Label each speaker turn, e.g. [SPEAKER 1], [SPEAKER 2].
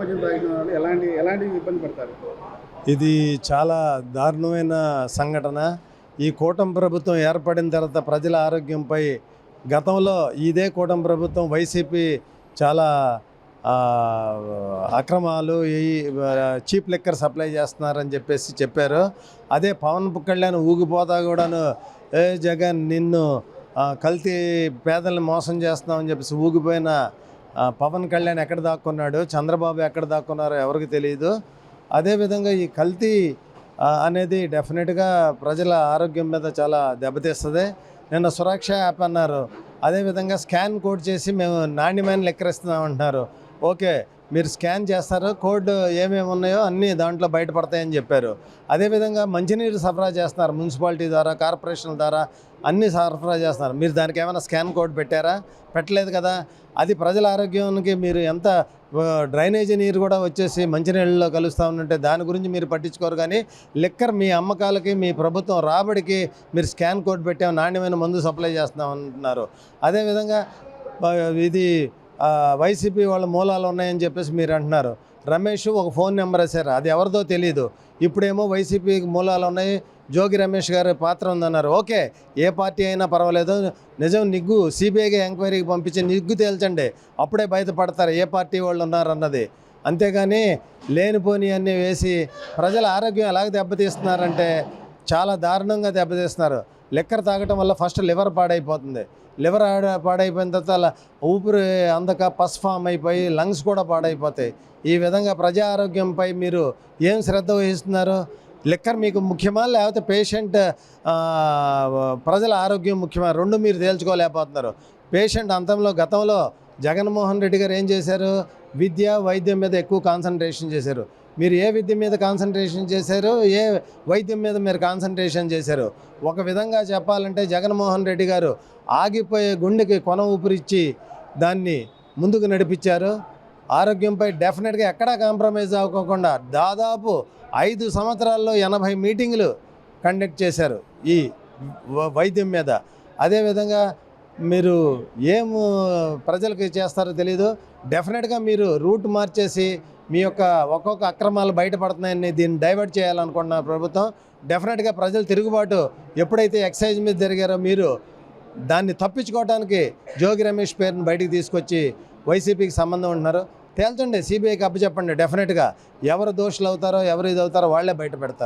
[SPEAKER 1] మద్యం తాగిన వాళ్ళు ఎలాంటి ఇబ్బంది పడతారు?
[SPEAKER 2] ఇది చాలా దారుణమైన సంఘటన. ఈ కూటమి ప్రభుత్వం ఏర్పడిన తర్వాత ప్రజల ఆరోగ్యంపై గతంలో ఇదే కూటమి ప్రభుత్వం వైసీపీ చాలా అక్రమాలు చీప్ లిక్కర్ సప్లై చేస్తున్నారని చెప్పారు. అదే పవన్ కళ్యాణ్ ఊగిపోతా కూడాను ఏ జగన్ నిన్ను కల్తీ పేదల్ని మోసం చేస్తున్నామని చెప్పేసి ఊగిపోయిన పవన్ కళ్యాణ్ ఎక్కడ దాక్కున్నాడు, చంద్రబాబు ఎక్కడ దాక్కున్నారో ఎవరికి తెలియదు. అదేవిధంగా ఈ కల్తీ అనేది డెఫినెట్గా ప్రజల ఆరోగ్యం మీద చాలా దెబ్బతీస్తుంది. నిన్న సురక్ష యాప్ అన్నారు, అదేవిధంగా స్కాన్ కోడ్ చేసి మేము నాణ్యమైన లిక్కర్ ఇస్తున్నామంటున్నారు. ఓకే, మీరు స్కాన్ చేస్తారు, కోడ్ ఏమేమి ఉన్నాయో అన్నీ దాంట్లో బయటపడతాయని చెప్పారు. అదేవిధంగా మంచినీరు సరఫరా చేస్తున్నారు, మున్సిపాలిటీ ద్వారా కార్పొరేషన్ల ద్వారా అన్నీ సరఫరా చేస్తున్నారు. మీరు దానికి ఏమైనా స్కాన్ కోడ్ పెట్టారా? పెట్టలేదు కదా. అది ప్రజల ఆరోగ్యానికి మీరు ఎంత డ్రైనేజీ నీరు కూడా వచ్చేసి మంచినీళ్ళలో కలుస్తూ ఉంటే దాని గురించి మీరు పట్టించుకోరు. కానీ లిక్కర్ మీ అమ్మకాలకి మీ ప్రభుత్వం రాబడికి మీరు స్కాన్ కోడ్ పెట్టాము, నాణ్యమైన మందు సప్లై చేస్తున్నాం అంటున్నారు. అదేవిధంగా ఇది వైసీపీ వాళ్ళ మూలాలు ఉన్నాయని చెప్పేసి మీరు అంటున్నారు. రమేష్ ఒక ఫోన్ నెంబర్ వేశారు, అది ఎవరిదో తెలియదు. ఇప్పుడేమో వైసీపీ మూలాలు ఉన్నాయి, జోగి రమేష్ గారి పాత్ర ఉందన్నారు. ఓకే, ఏ పార్టీ అయినా పర్వాలేదు, నిజం నిగ్గు సిబిఐకి ఎంక్వైరీకి పంపించి నిగ్గు తేల్చండి, అప్పుడే బయటపడతారు ఏ పార్టీ వాళ్ళు ఉన్నారన్నది. అంతేగాని లేనిపోని అన్నీ వేసి ప్రజల ఆరోగ్యం ఎలాగ దెబ్బతీస్తున్నారంటే చాలా దారుణంగా దెబ్బతీస్తున్నారు. లిక్కర్ తాగటం వల్ల ఫస్ట్ లివర్ పాడైపోతుంది. లివర్ పాడైపోయిన తర్వాత ఊపిరి అందక పస్ ఫామ్ అయిపోయి లంగ్స్ కూడా పాడైపోతాయి. ఈ విధంగా ప్రజా ఆరోగ్యంపై మీరు ఏం శ్రద్ధ వహిస్తున్నారు? లిక్కర్ మీకు ముఖ్యమా, లేకపోతే పేషెంట్ ప్రజల ఆరోగ్యం ముఖ్యమా? రెండు మీరు తేల్చుకోలేకపోతున్నారు. పేషెంట్ గతంలో జగన్మోహన్ రెడ్డి గారు ఏం చేశారు? విద్య వైద్యం మీద ఎక్కువ కాన్సన్ట్రేషన్ చేశారు. మీరు ఏ విద్య మీద కాన్సన్ట్రేషన్ చేశారు, ఏ వైద్యం మీద మీరు కాన్సన్ట్రేషన్ చేశారు? ఒక విధంగా చెప్పాలంటే జగన్మోహన్ రెడ్డి గారు ఆగిపోయే గుండెకి కొన ఊపిరిచ్చి దాన్ని ముందుకు నడిపించారు. ఆరోగ్యంపై డెఫినెట్గా ఎక్కడా కాంప్రమైజ్ అవ్వకుండా దాదాపు 5 సంవత్సరాల్లో 80 మీటింగులు కండక్ట్ చేశారు ఈ వైద్యం మీద. అదేవిధంగా మీరు ఏం ప్రజలకు చేస్తారో తెలీదు. డెఫినెట్గా మీరు రూట్ మార్చేసి మీ యొక్క ఒక్కొక్క అక్రమాలు బయటపడుతున్నాయని దీన్ని డైవర్ట్ చేయాలనుకుంటున్న ప్రభుత్వం. డెఫినెట్గా ప్రజలు తిరుగుబాటు ఎప్పుడైతే ఎక్సైజ్ మీద జరిగారో మీరు దాన్ని తప్పించుకోవడానికి జోగి రమేష్ పేరుని బయటికి తీసుకొచ్చి వైసీపీకి సంబంధం ఉంటున్నారు. తేల్చండి, సిబిఐకి అప్పచెప్పండి. డెఫినెట్గా ఎవరు దోషులు అవుతారో ఎవరు ఇది అవుతారో వాళ్ళే బయట పెడతారు.